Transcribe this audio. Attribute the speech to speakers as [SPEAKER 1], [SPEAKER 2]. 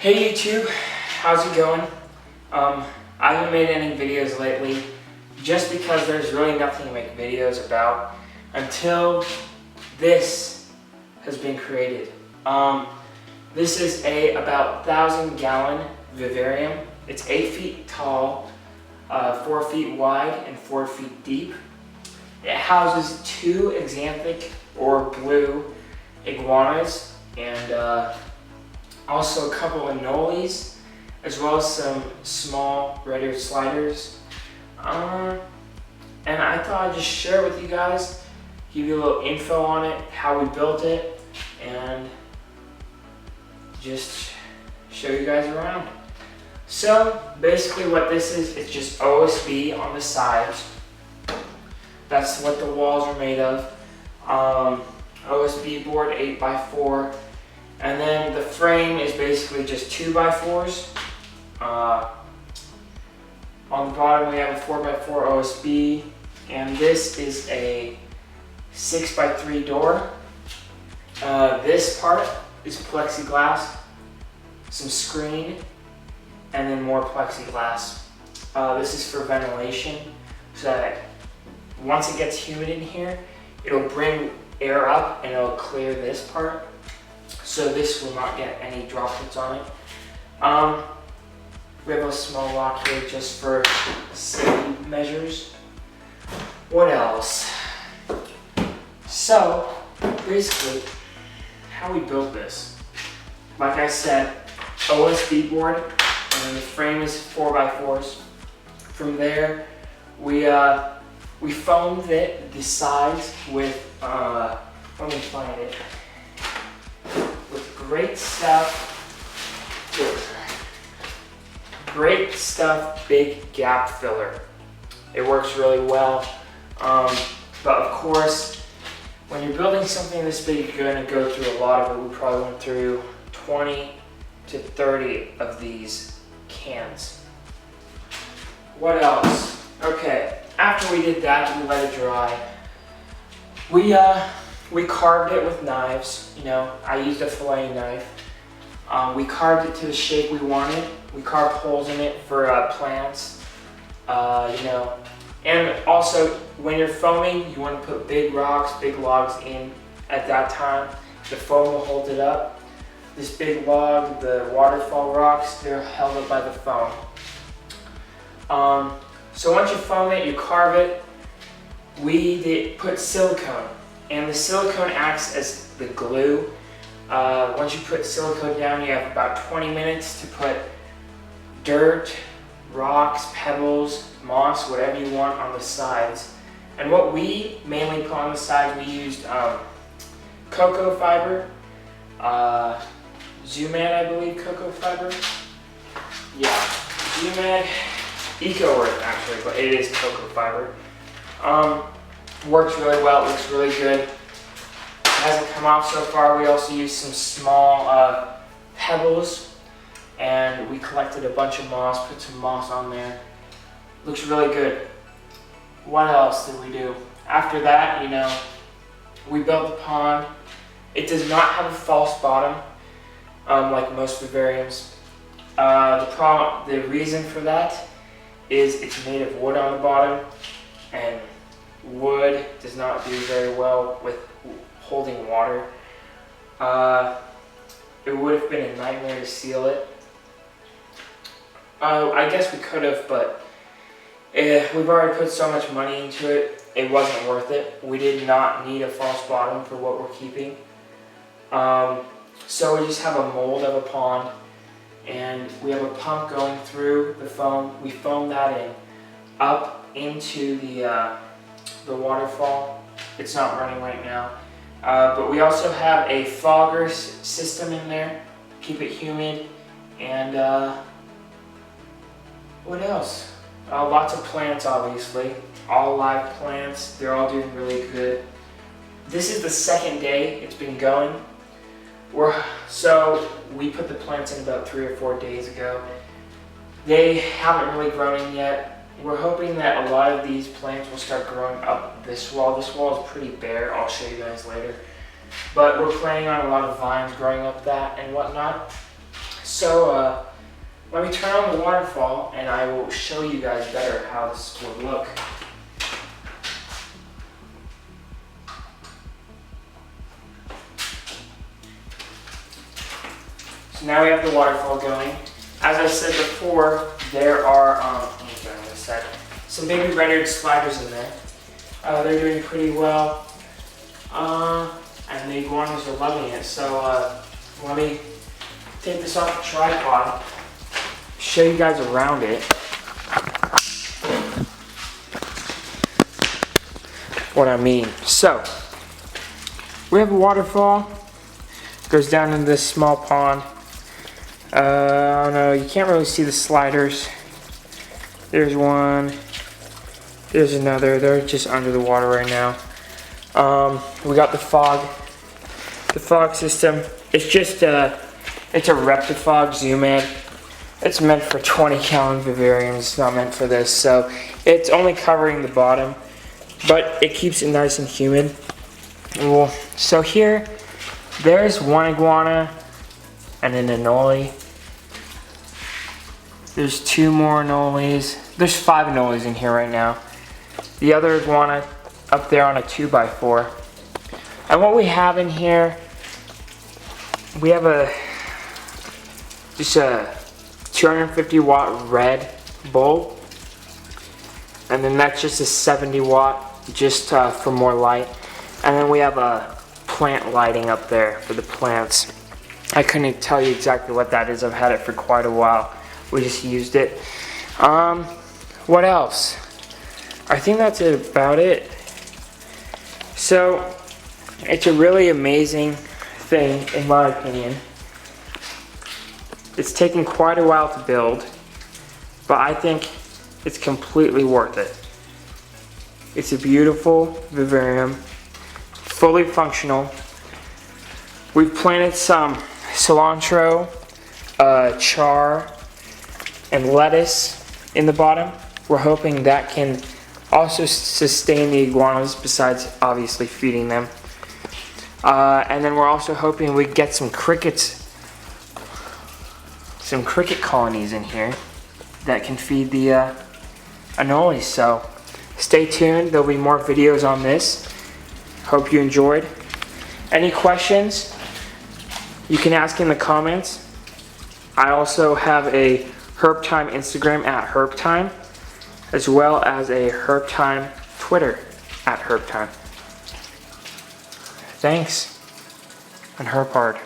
[SPEAKER 1] Hey YouTube, how's it going? I haven't made any videos lately just because there's really nothing to make videos about until this has been created. This is about 1,000-gallon vivarium. It's 8 feet tall, 4 feet wide, and 4 feet deep. It houses 2 xanthic or blue iguanas and also a couple of anoles, as well as some small red-eared sliders. And I thought I'd just share it with you guys, give you a little info on it, how we built it, and just show you guys around. So basically what this is, it's just OSB on the sides. That's what the walls are made of. OSB board 8x4. And then the frame is basically just 2x4s. On the bottom we have a 4x4 OSB, and this is a 6x3 door. This part is plexiglass, some screen, and then more plexiglass. This is for ventilation, so that once it gets humid in here, it'll bring air up and it'll clear this part, so this will not get any droplets on it. We have a small lock here just for safety measures. What else? So basically, how we built this, like I said, OSB board, and then the frame is 4x4s. From there, we foamed the sides with let me find it. With great stuff big gap filler. It works really well. But of course, when you're building something this big, you're going to go through a lot of it. We probably went through 20 to 30 of these cans. What else? Okay, after we did that, we let it dry. We carved it with knives. You know, I used a fillet knife. We carved it to the shape we wanted. We carved holes in it for plants. You know, and also when you're foaming, you want to put big rocks, big logs in at that time. The foam will hold it up. This big log, the waterfall rocks, they're held up by the foam. So once you foam it, you carve it. We put silicone, and the silicone acts as the glue. Once you put silicone down, you have about 20 minutes to put dirt, rocks, pebbles, moss, whatever you want on the sides. And what we mainly put on the sides, we used cocoa fiber, Zumad, I believe, cocoa fiber. Yeah, Zumad, Eco Earth actually, but it is cocoa fiber. Works really well, it looks really good. It hasn't come off so far. We also used some small pebbles, and we collected a bunch of moss, put some moss on there. Looks really good. What else did we do? After that, you know, we built the pond. It does not have a false bottom, like most vivariums. The reason for that is it's made of wood on the bottom, and wood does not do very well with holding water. It would have been a nightmare to seal it. I guess we could have, but we've already put so much money into it, it wasn't worth it. We did not need a false bottom for what we're keeping. So we just have a mold of a pond, and we have a pump going through the foam. We foam that in up into the waterfall. It's not running right now. But we also have a fogger system in there, keep it humid, and what else? Lots of plants, obviously. All live plants, they're all doing really good. This is the second day it's been going. So we put the plants in about 3 or 4 days ago. They haven't really grown in yet. We're hoping that a lot of these plants will start growing up this wall. This wall is pretty bare, I'll show you guys later. But we're planning on a lot of vines growing up that and whatnot. So let me turn on the waterfall and I will show you guys better how this would look. So now we have the waterfall going. As I said before, there are some baby red-eared sliders in there. They're doing pretty well, and the iguanas are loving it. So let me take this off the tripod, show you guys around it. What I mean. So we have a waterfall, goes down into this small pond. I don't know, you can't really see the sliders. There's one, there's another, they're just under the water right now. We got the fog system. It's just it's a Reptifog Zoom in. It's meant for 20-gallon vivariums, it's not meant for this, so it's only covering the bottom, but it keeps it nice and humid. Well, so here, there's one iguana and an anole. There's 2 more anoles. There's 5 anoles in here right now. The other iguana up there on a 2x4. And what we have in here, we have just a 250 watt red bulb. And then that's just a 70 watt, just for more light. And then we have a plant lighting up there for the plants. I couldn't tell you exactly what that is. I've had it for quite a while. We just used it. What else? I think that's about it. So, it's a really amazing thing, in my opinion. It's taken quite a while to build, but I think it's completely worth it. It's a beautiful vivarium, fully functional. We've planted some cilantro, char, and lettuce in the bottom. We're hoping that can also sustain the iguanas, besides obviously feeding them. And then we're also hoping we get some cricket colonies in here that can feed the anoles. So stay tuned, there'll be more videos on this. Hope you enjoyed. Any questions, you can ask in the comments. I also have a Herb-Time Instagram at Herb-Time, as well as a Herb-Time Twitter at Herb-Time. Thanks, and herb hard.